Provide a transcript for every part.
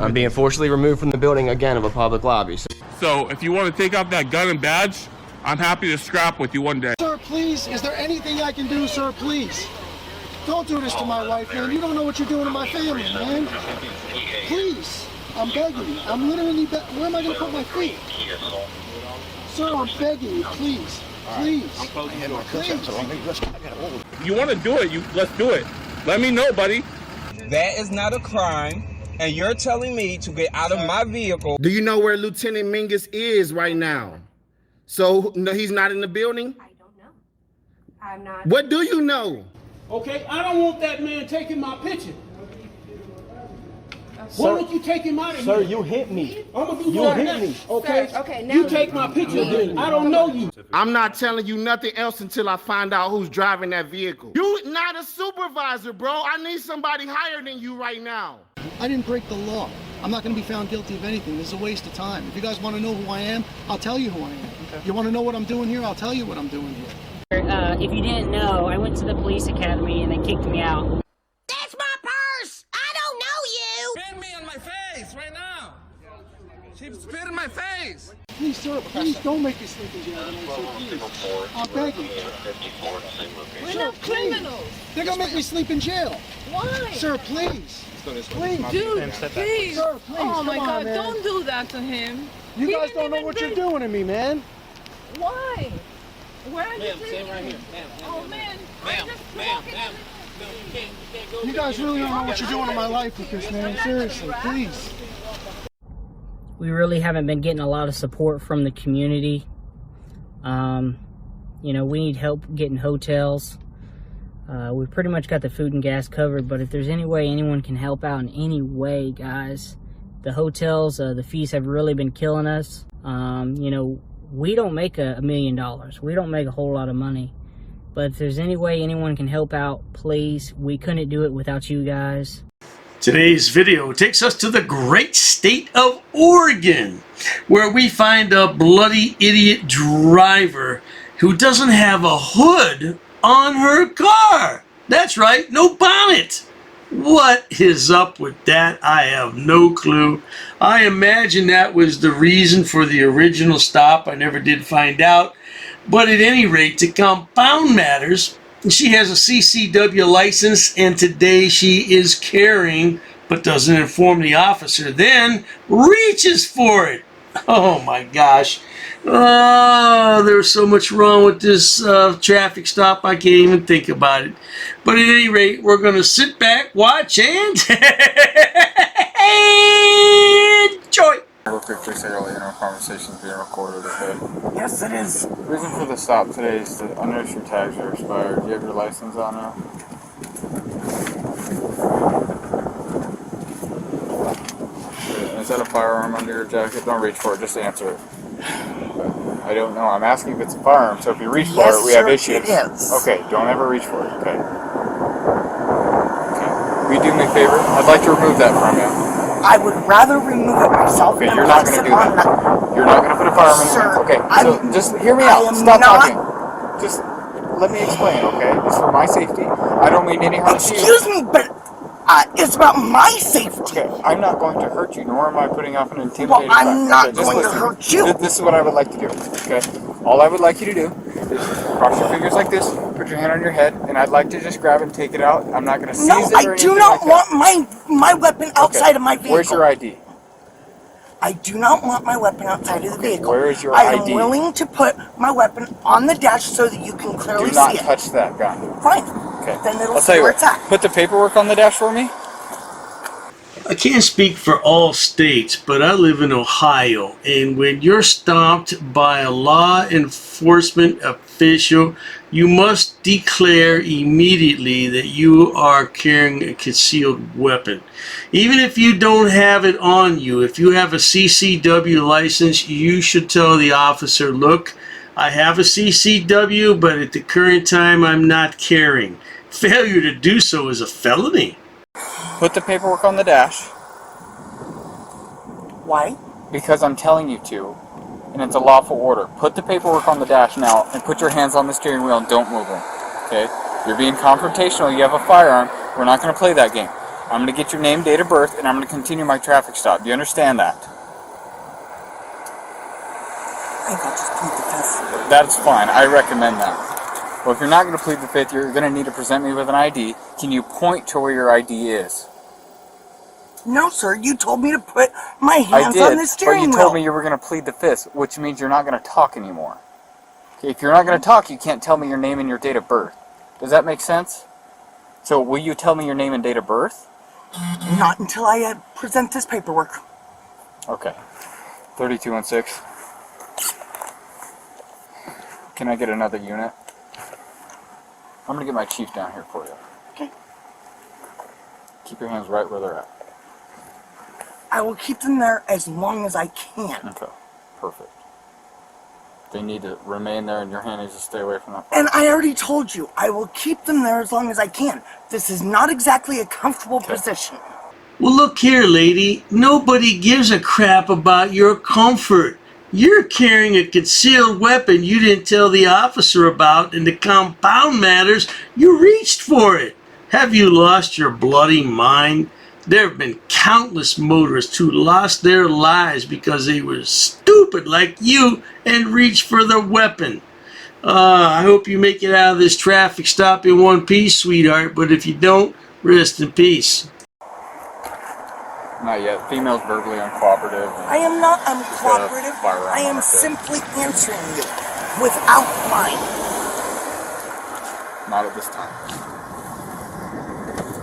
I'm being forcibly removed from the building again of a public lobby. So if you want to take out that gun and badge, I'm happy to scrap with you one day. Sir, please, is there anything I can do, sir, please? Don't do this to my wife, man. You don't know what you're doing to my family, man. Please, I'm begging you. I'm literally where am I going to put my feet? Sir, I'm begging you, please. Please. Please. You want to do it, let's do it. Let me know, buddy. That is not a crime, and you're telling me to get out of my vehicle. Do you know where Lieutenant Mingus is right now? So, no, he's not in the building? I don't know. I'm not. What do you know? Okay, I don't want that man taking my picture. Why don't you take him out of here? Sir, you hit me. I'm gonna do You that hit next, me. okay? Sir, okay, now you take my picture then. I don't know you. I'm not telling you nothing else until I find out who's driving that vehicle. You not a supervisor, bro. I need somebody higher than you right now. I didn't break the law. I'm not going to be found guilty of anything. This is a waste of time. If you guys want to know who I am, I'll tell you who I am. Okay. You want to know what I'm doing here? I'll tell you what I'm doing here. If you didn't know, I went to the police academy and they kicked me out. That's my purse! I don't know you! Spit me on my face right now. She spit in my face. Please, sir, please don't make me sleep in jail tonight, sir, please. I'm begging. We're not criminals. They're going to make me sleep in jail. Why? Sir, please. Please. Dude, please. Sir, please. Oh my Come on, God, man. don't do that to him. You He guys didn't don't know even what bring- you're doing to me, man. Why? Where are you Ma'am, taking stand right me? here. Ma'am, Oh man, ma'am, I'm just ma'am, walking. ma'am. No, you can't go. You guys really don't know what you're doing in my life with this, man. Seriously, please. We really haven't been getting a lot of support from the community. You know, we need help getting hotels. We pretty much got the food and gas covered, but if there's any way anyone can help out in any way, guys, the hotels, the fees have really been killing us. You know, we don't make $1 million. We don't make a whole lot of money. But if there's any way anyone can help out, please. We couldn't do it without you guys. Today's video takes us to the great state of Oregon, where we find a bloody idiot driver who doesn't have a hood on her car. That's right, no bonnet. What is up with that? I have no clue. I imagine that was the reason for the original stop. I never did find out. But at any rate, to compound matters, she has a CCW license, and today she is carrying, but doesn't inform the officer, then reaches for it. Oh my gosh. Oh, there's so much wrong with this traffic stop, I can't even think about it. But at any rate, we're going to sit back, watch, and enjoy. Real quickly say earlier, no conversations being recorded, okay? Yes, it is. The reason for the stop today is to, I notice your tags are expired. Do you have your license on now? Okay. Is that a firearm under your jacket? Don't reach for it, just answer it. Okay. I don't know. I'm asking if it's a firearm, so if you reach for it, we have issues. It is. Okay, don't ever reach for it, okay? Okay. Will you do me a favor? I'd like to remove that from you. I would rather remove it myself. Okay, than you're not place going to it do on that. You're not going to put a firearm in Sir, your Okay, so just hear me I out. am Stop not- talking. Just let me explain, okay? It's for my safety. I don't mean any harm to you. Excuse me, but it's about my safety. Okay, I'm not going to hurt you, nor am I putting off an intimidating Well, I'm not just going to listen. hurt you. This is what I would like to do, okay? All I would like you to do is cross your fingers like this, put your hand on your head, and I'd like to just grab it and take it out. I'm not going to seize No, it or I anything do not like want my weapon outside of my vehicle. Where's your ID? I do not want my weapon outside of the vehicle. Where is your I ID? am willing to put my weapon on the dash so that you can clearly Do not see it. touch that gun. Fine. Okay. Then it'll I'll see tell you where what. it's at. Put the paperwork on the dash for me. I can't speak for all states, but I live in Ohio, and when you're stopped by a law enforcement official, you must declare immediately that you are carrying a concealed weapon. Even if you don't have it on you, if you have a CCW license, you should tell the officer, look, I have a CCW, but at the current time I'm not carrying. Failure to do so is a felony. Put the paperwork on the dash. Why? Because I'm telling you to, and it's a lawful order. Put the paperwork on the dash now, and put your hands on the steering wheel and don't move them. Okay? You're being confrontational. You have a firearm. We're not going to play that game. I'm going to get your name, date of birth, and I'm going to continue my traffic stop. Do you understand that? I think I'll just plead the fifth. That's fine. I recommend that. Well, if you're not going to plead the fifth, you're going to need to present me with an ID. Can you point to where your ID is? No, sir. You told me to put my hands on the steering wheel. But you told me you were going to plead the fifth, which means you're not going to talk anymore. Okay, if you're not going to talk, you can't tell me your name and your date of birth. Does that make sense? So, will you tell me your name and date of birth? Not until I present this paperwork. Okay. 3216. Can I get another unit? I'm going to get my chief down here for you. Okay. Keep your hands right where they're at. I will keep them there as long as I can. Okay. Perfect. They need to remain there and your hand needs to stay away from that. And I already told you, I will keep them there as long as I can. This is not exactly a comfortable position. Well, look here, lady. Nobody gives a crap about your comfort. You're carrying a concealed weapon you didn't tell the officer about, and the compound matters. You reached for it. Have you lost your bloody mind? There have been countless motorists who lost their lives because they were stupid like you and reached for the weapon. I hope you make it out of this traffic stop in one piece, sweetheart, but if you don't, rest in peace. Not yet. Female's verbally uncooperative. I am not uncooperative. I am simply answering you without lying. Not at this time.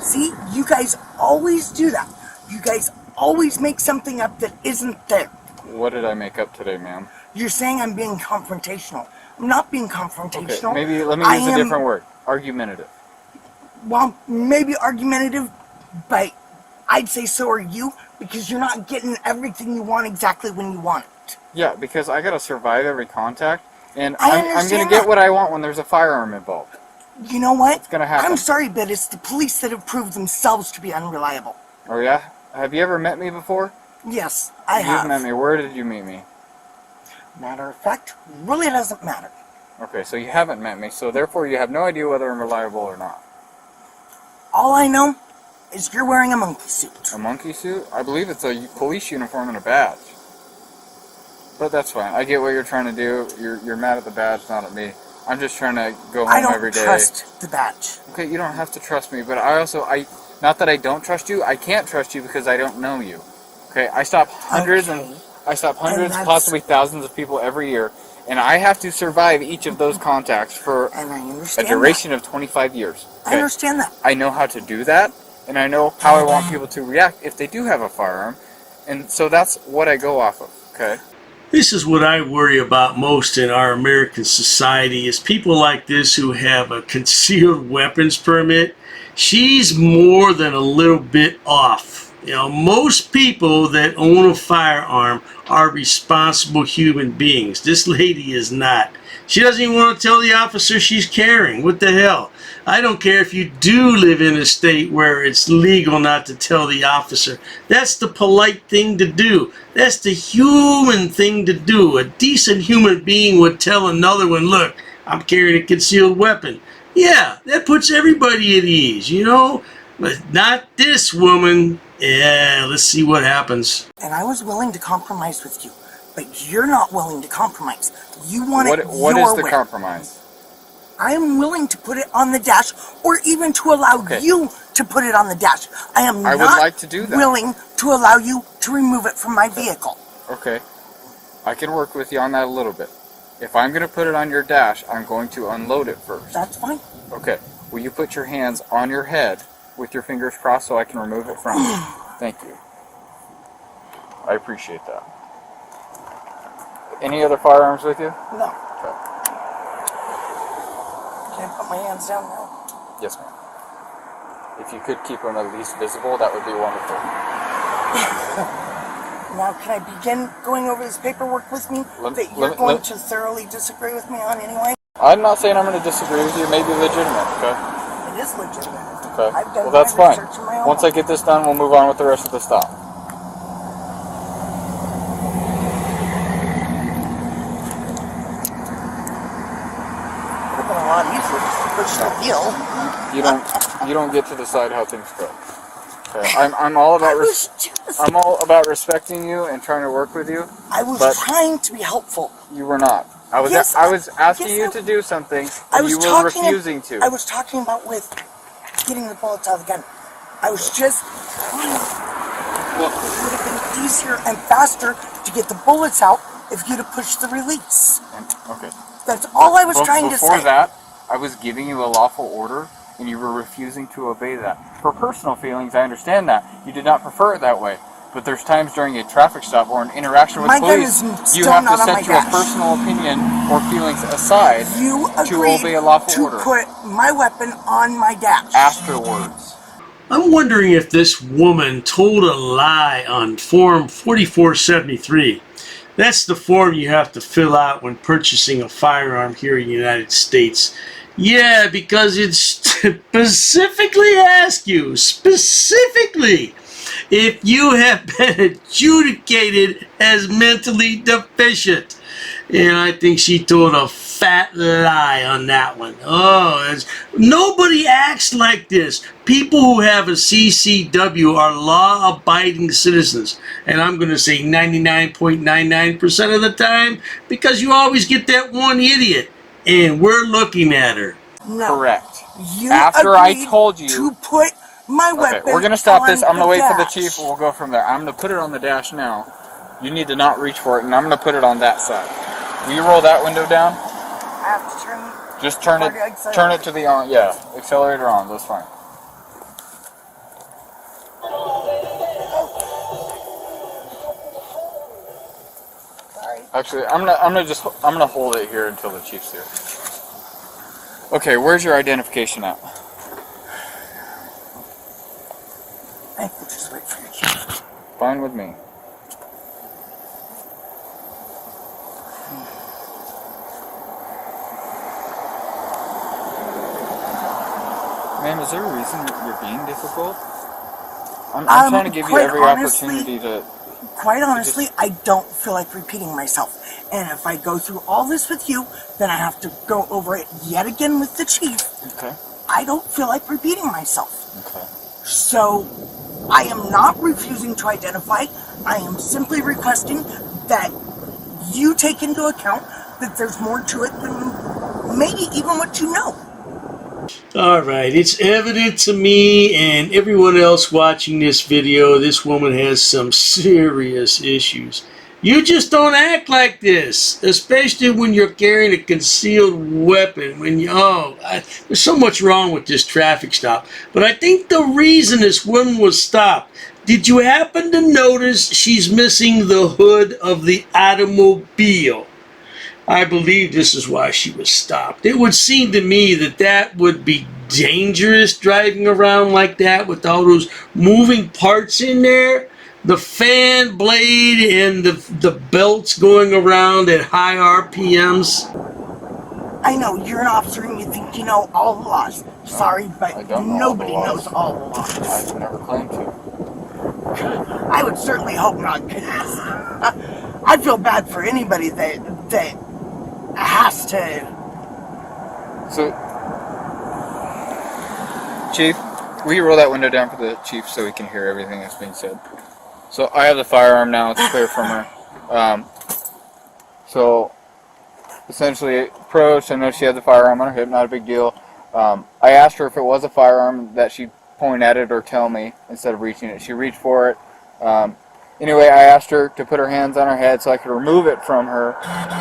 See, you guys always do that. You guys always make something up that isn't there. What did I make up today, ma'am? You're saying I'm being confrontational. I'm not being confrontational. Okay, maybe let me use a different word. Argumentative. Well, maybe argumentative, but I'd say so are you, because you're not getting everything you want exactly when you want it. Yeah, because I gotta survive every contact, and I'm gonna get what I want when there's a firearm involved. You know what? It's gonna happen. I'm sorry, but it's the police that have proved themselves to be unreliable. Oh yeah? Have you ever met me before? Yes, I have. You've met me. Where did you meet me? Matter of fact, really doesn't matter. Okay, so you haven't met me, so therefore you have no idea whether I'm reliable or not. All I know is you're wearing a monkey suit. A monkey suit? I believe it's a police uniform and a badge. But that's fine. I get what you're trying to do. You're mad at the badge, not at me. I'm just trying to go home every day. I don't trust the badge. Okay, you don't have to trust me, but not that I don't trust you, I can't trust you because I don't know you. Okay, I stop hundreds possibly thousands of people every year, and I have to survive each of those contacts for a duration of 25 years. Okay? I understand that. I know how to do that, and I know how I want people to react if they do have a firearm, and so that's what I go off of, okay? This is what I worry about most in our American society is people like this who have a concealed weapons permit. She's more than a little bit off. You know, most people that own a firearm are responsible human beings. This lady is not. She doesn't even want to tell the officer she's carrying. What the hell? I don't care if you do live in a state where it's legal not to tell the officer. That's the polite thing to do. That's the human thing to do. A decent human being would tell another one, look, I'm carrying a concealed weapon. Yeah, that puts everybody at ease, you know? But not this woman. Yeah, let's see what happens. And I was willing to compromise with you, but you're not willing to compromise. You want it your way. What is the compromise? I am willing to put it on the dash, or even to allow you to put it on the dash. I would like to do that. Willing to allow you to remove it from my vehicle. Okay. I can work with you on that a little bit. If I'm going to put it on your dash, I'm going to unload it first. That's fine. Okay. Will you put your hands on your head with your fingers crossed so I can remove it from you? Thank you. I appreciate that. Any other firearms with you? No. Okay. Can I put my hands down now? Yes, ma'am. If you could keep them at least visible, that would be wonderful. Now, can I begin going over this paperwork with me that you're going to thoroughly disagree with me on anyway? I'm not saying I'm going to disagree with you. It may be legitimate, okay? It is legitimate. Okay. I've done Well, that's my fine. research in my own Once I get this done, we'll move on with the rest of the stop. It would have been a lot easier just to push the deal. You don't get to decide how things go. I'm all about I'm all about respecting you and trying to work with you. I was trying to be helpful. You were not. I was asking you to do something, and you were refusing to. I was talking about with getting the bullets out of the gun. I was just trying. It would have been easier and faster to get the bullets out if you'd have pushed the release. Okay. That's all I was trying to say. Before that, I was giving you a lawful order, and you were refusing to obey that. For personal feelings, I understand that. You did not prefer it that way. But there's times during a traffic stop or an interaction with police, you have to set your personal opinion or feelings aside to obey a lawful order. You agreed to put my weapon on my dash. Afterwards. I'm wondering if this woman told a lie on Form 4473. That's the form you have to fill out when purchasing a firearm here in the United States. Yeah, because it specifically asks you, if you have been adjudicated as mentally deficient. And I think she told a fat lie on that one. Oh, nobody acts like this. People who have a CCW are law-abiding citizens. And I'm going to say 99.99% of the time, because you always get that one idiot. And we're looking at her. No. Correct. You After I told you to put my weapon. Okay, we're gonna stop this. I'm gonna wait for the dash. chief. We'll go from there. I'm gonna put it on the dash now. You need to not reach for it, and I'm gonna put it on that side. Will you roll that window down? I have to turn. Just turn it. Turn it to the on. Yeah, accelerator on. That's fine. Actually, I'm gonna hold it here until the chief's here. Okay, where's your identification at? I will just wait for your chief. Fine with me. Ma'am, is there a reason that you're being difficult? I'm trying to give you every opportunity to... Quite honestly, I don't feel like repeating myself. And if I go through all this with you, then I have to go over it yet again with the chief. Okay. I don't feel like repeating myself. Okay. So, I am not refusing to identify. I am simply requesting that you take into account that there's more to it than maybe even what you know. Alright, it's evident to me and everyone else watching this video, this woman has some serious issues. You just don't act like this, especially when you're carrying a concealed weapon. There's so much wrong with this traffic stop. But I think the reason this woman was stopped, did you happen to notice she's missing the hood of the automobile? I believe this is why she was stopped. It would seem to me that that would be dangerous driving around like that with all those moving parts in there. The fan blade and the belts going around at high RPMs. I know, you're an officer and you think you know all the laws. Sorry, but nobody knows all the laws. I've never claimed to. I would certainly hope not, because I feel bad for anybody that has to. So, Chief, will you roll that window down for the chief so we can hear everything that's being said? So I have the firearm now, it's clear from her. So, essentially, approached, I know she had the firearm on her hip, not a big deal. I asked her if it was a firearm that she'd point at it or tell me instead of reaching it. She reached for it. Anyway, I asked her to put her hands on her head so I could remove it from her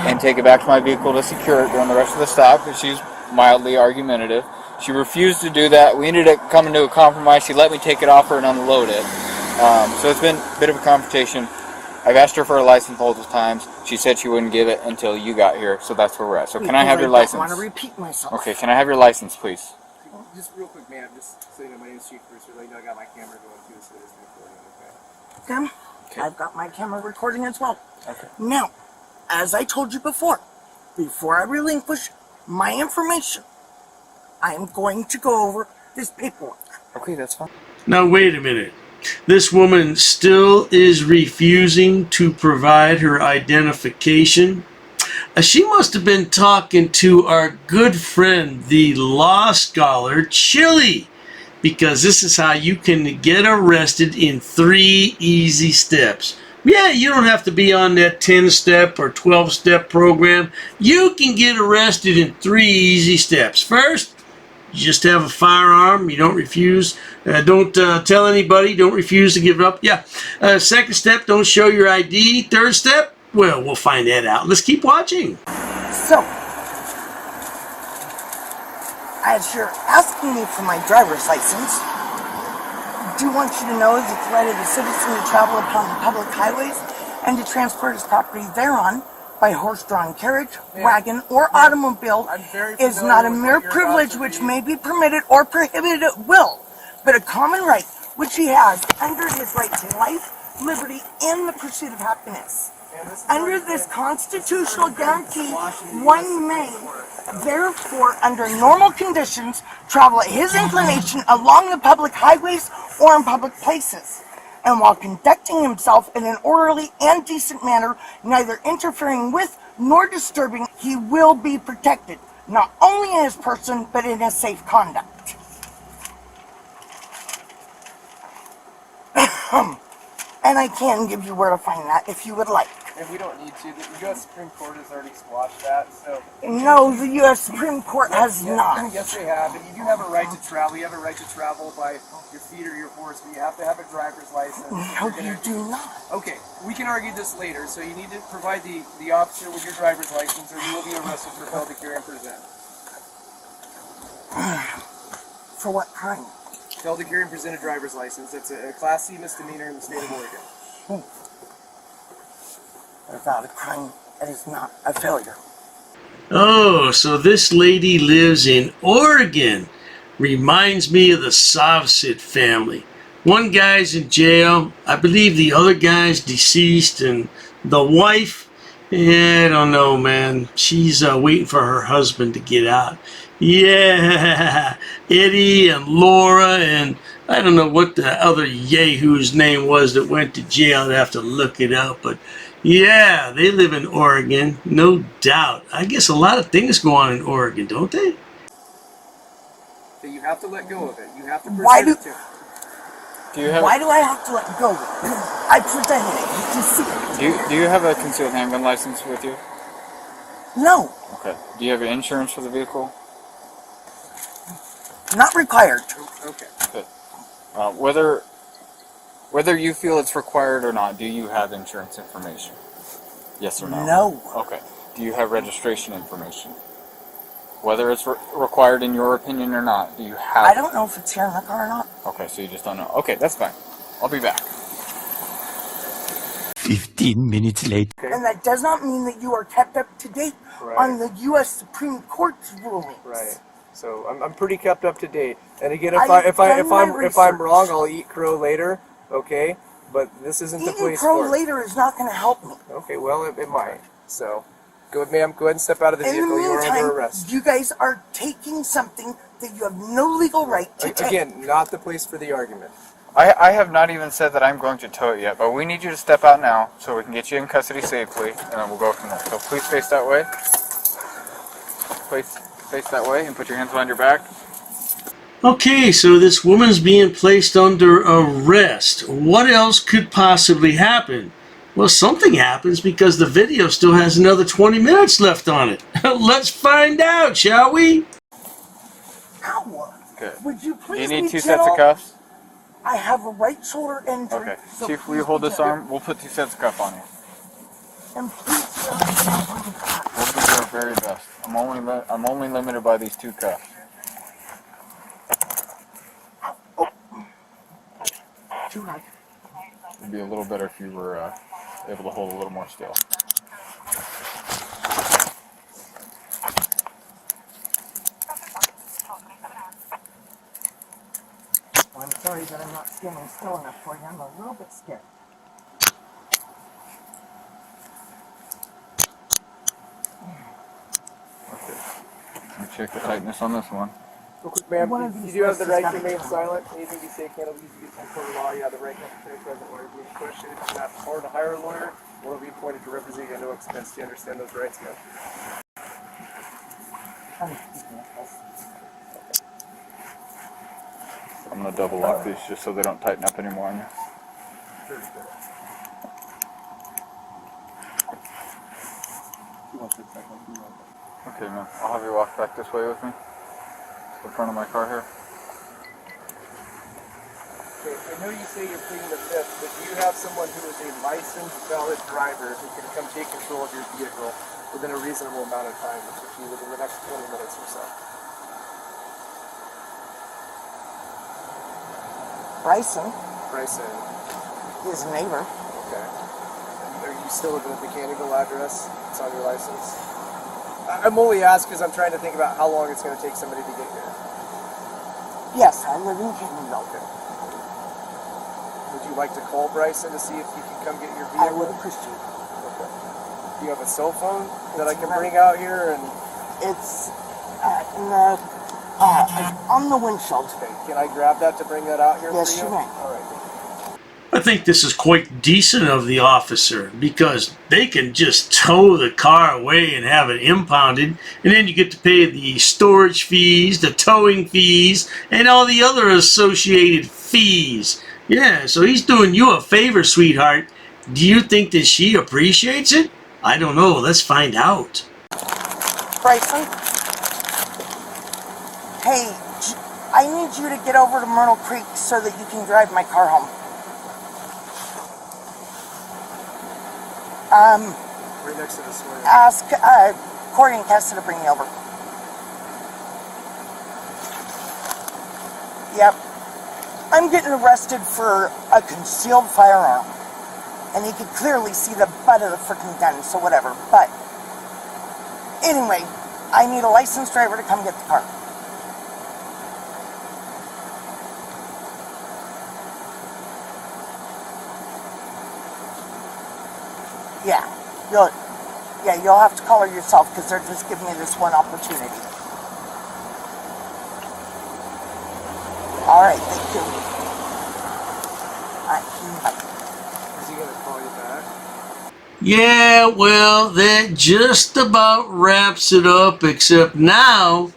and take it back to my vehicle to secure it during the rest of the stop because she's mildly argumentative. She refused to do that. We ended up coming to a compromise. She let me take it off her and unload it. So it's been a bit of a confrontation. I've asked her for a license multiple times. She said she wouldn't give it until you got here, so that's where we're at. So can I have your license? I don't want to repeat myself. Okay, can I have your license, please? Just real quick, man. Just so you know, my name is Chief Bruce. I got my camera going too, so it's recording, okay? Okay. I've got my camera recording as well. Okay. Now, as I told you before I relinquish my information, I am going to go over this paperwork. Okay, that's fine. Now wait a minute. This woman still is refusing to provide her identification. She must have been talking to our good friend, the law scholar, Chili. because this is how you can get arrested in 3 easy steps. Yeah, you don't have to be on that 10-step or 12-step program. You can get arrested in 3 easy steps. First, you just have a firearm. You don't refuse. Don't tell anybody. Don't refuse to give it up. Yeah. Second step, don't show your ID. Third step, well, we'll find that out. Let's keep watching. So, as you're asking me for my driver's license, I do want you to know that the right of the citizen to travel upon the public highways and to transport his property thereon by horse-drawn carriage, wagon, or automobile is not a mere privilege which may be permitted or prohibited at will, but a common right which he has under his right to life, liberty, and the pursuit of happiness. Under this constitutional guarantee, one may, therefore, under normal conditions, travel at his inclination along the public highways or in public places, and while conducting himself in an orderly and decent manner, neither interfering with nor disturbing, he will be protected, not only in his person, but in his safe conduct. And I can give you where to find that if you would like. And we don't need to. The U.S. Supreme Court has already squashed that, so... No, the U.S. Supreme Court has not. Yes, they have. And you do have a right to travel. You have a right to travel by your feet or your horse, but you have to have a driver's license. No, you do not. Okay, we can argue this later, so you need to provide the officer with your driver's license, or you will be arrested for failure to carry and present. For what crime? Failed to carry and present a driver's license. That's a Class C misdemeanor in the state of Oregon. Without a crime, it is not a failure. Oh, so this lady lives in Oregon. Reminds me of the SOV family. One guy's in jail. I believe the other guy's deceased, and the wife, I don't know, man. She's waiting for her husband to get out. Yeah, Eddie and Laura, and I don't know what the other yahoo's name was that went to jail. I'd have to look it up, but yeah, they live in Oregon, no doubt. I guess a lot of things go on in Oregon, don't they? So you have to let go of it. You have to Why present it to him. Why do I have to let go of it? I presented it. You see it. Do you have a concealed handgun license with you? No. Okay. Do you have insurance for the vehicle? Not required. Okay. Good. Whether you feel it's required or not, do you have insurance information? Yes or no? No. Okay. Do you have registration information? Whether it's required in your opinion or not, do you have... I don't know if it's here in the car or not. Okay, so you just don't know. Okay, that's fine. I'll be back. 15 minutes later. And that does not mean that you are kept up to date on the U.S. Supreme Court's rulings. Right. So I'm pretty kept up to date. And again, if I'm wrong, I'll eat crow later. Okay, but this isn't the place for it. Eating crow later is not going to help me. Okay, well it might. So, go ahead, ma'am. Go ahead and step out of the vehicle. In the You are under meantime, arrest. you guys are taking something that you have no legal right to take. Again, not the place for the argument. I have not even said that I'm going to tow it yet, but we need you to step out now so we can get you in custody safely, and then we'll go from there. So please face that way. Please face that way and put your hands behind your back. Okay, so this woman's being placed under arrest. What else could possibly happen? Well, something happens because the video still has another 20 minutes left on it. Let's find out, shall we? Ow. Good. Would you Do please you need be 2 gentle? sets of cuffs? I have a right shoulder injury. Okay. So Chief, will you hold this arm? We'll put 2 sets of cuffs on you. And please We'll do our very best. I'm only limited by these 2 cuffs. Too high. It'd be a little better if you were able to hold a little more still. Well, I'm sorry that I'm not standing still enough for you. I'm a little bit scared. Okay. Let me check the tightness on this one. Real quick, ma'am, you do have the right to remain silent. Anything you say can't be used in court of law. You have the right not to take present lawyer being questioned. If you're not or to hire a lawyer, or be appointed to represent you at no expense. Do you understand those rights, ma'am? I'm gonna double lock these just so they don't tighten up anymore on you. Okay, man. I'll have you walk back this way with me. To the front of my car here. Okay, I know you say you're pleading the fifth, but do you have someone who is a licensed, valid driver who can come take control of your vehicle within a reasonable amount of time, which would be within the next 20 minutes or so? Bryson. Bryson. His neighbor. Okay. And are you still at the mechanical address? It's on your license? I'm only asking because I'm trying to think about how long it's going to take somebody to get here. Yes, I live in Canada. Okay. Would you like to call Bryson to see if he can come get your vehicle? I would appreciate it. Okay. Do you have a cell phone that I can bring out here? And it's on the windshield. Okay. Can I grab that to bring that out here Yes, for you? you may. All right. I think this is quite decent of the officer because they can just tow the car away and have it impounded, and then you get to pay the storage fees, the towing fees, and all the other associated fees. Yeah, so he's doing you a favor, sweetheart. Do you think that she appreciates it? I don't know. Let's find out. Bryson? Hey, I need you to get over to Myrtle Creek so that you can drive my car home. Right next to the square. Ask Corey and Cassidy to bring me over. Yep. I'm getting arrested for a concealed firearm. And he could clearly see the butt of the freaking gun, so whatever. But, anyway, I need a licensed driver to come get the car. You'll have to call her yourself because they're just giving me this one opportunity. All right, thank you. All right, bye. Is he going to call you back? Yeah, well, that just about wraps it up, except now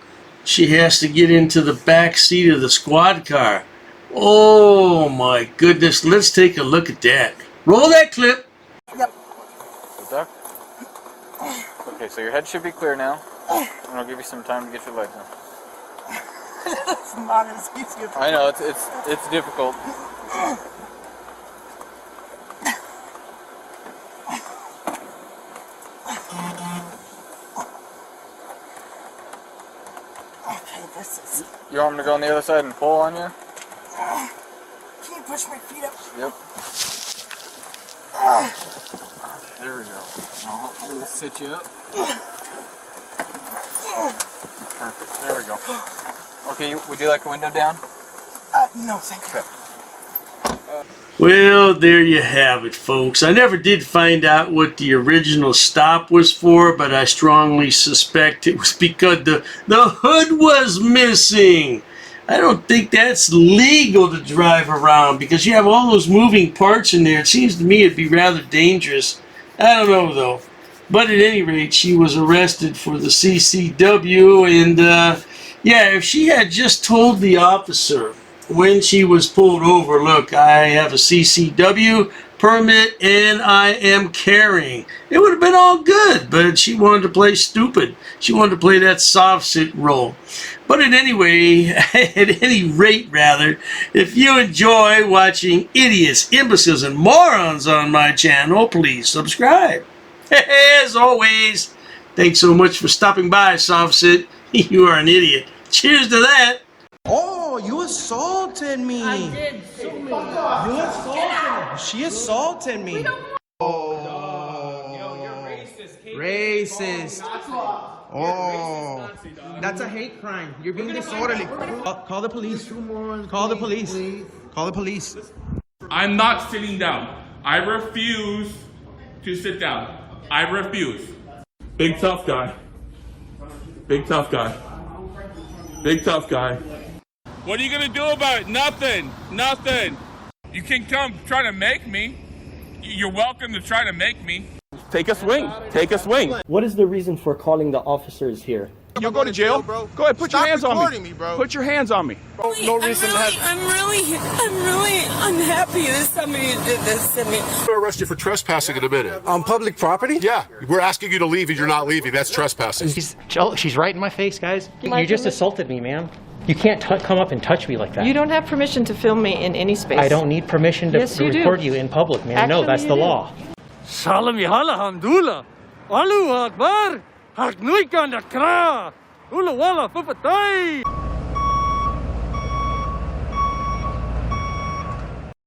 she has to get into the back seat of the squad car. Oh my goodness, let's take a look at that. Roll that clip. Yep. Duck. Okay, so your head should be clear now. And I'll give you some time to get your license. It's not as easy as I know, it's difficult. Okay, this is... You want me to go on the other side and pull on you? Can you push my feet up? Yep. There we go. I'll sit you up. Perfect. There we go. Okay, would you like a window down? No, thank you. Well, there you have it, folks. I never did find out what the original stop was for, but I strongly suspect it was because the hood was missing. I don't think that's legal to drive around because you have all those moving parts in there. It seems to me it'd be rather dangerous. I don't know, though. But at any rate, she was arrested for the CCW, and yeah, if she had just told the officer when she was pulled over, look, I have a CCW permit and I am carrying, it would have been all good, but she wanted to play stupid. She wanted to play that soft sit role. But at any rate, if you enjoy watching idiots, imbeciles, and morons on my channel, please subscribe. As always, thanks so much for stopping by, soft sit. You are an idiot. Cheers to that. Oh, you assaulted me. I did. You assaulted me. She assaulted me. Oh, You're racist. racist. Oh, that's a hate crime. You're being disorderly. Call the police. Call the police. Call the police. I'm not sitting down. I refuse to sit down. I refuse. Big tough guy. Big tough guy. Big tough guy. What are you gonna do about it? Nothing. Nothing. You can come try to make me. You're welcome to try to make me. Take a swing. Take a swing. What is the reason for calling the officers here? You'll go to jail, bro. Go ahead, put your hands on me. bro. Put your hands on me. No reason to have. I'm really unhappy that somebody did this to me. I'm going to arrest you for trespassing in a minute. On public property? Yeah, we're asking you to leave and you're not leaving. That's trespassing. She's right in my face, guys. You just assaulted me, ma'am. You can't come up and touch me like that. You don't have permission to film me in any space. I don't need permission to Yes, you do. record you in public, ma'am. No, Actually, that's you the do. law. Salam yahala handula. Alu akbar. Haknuikan akra. Ula wala papatay.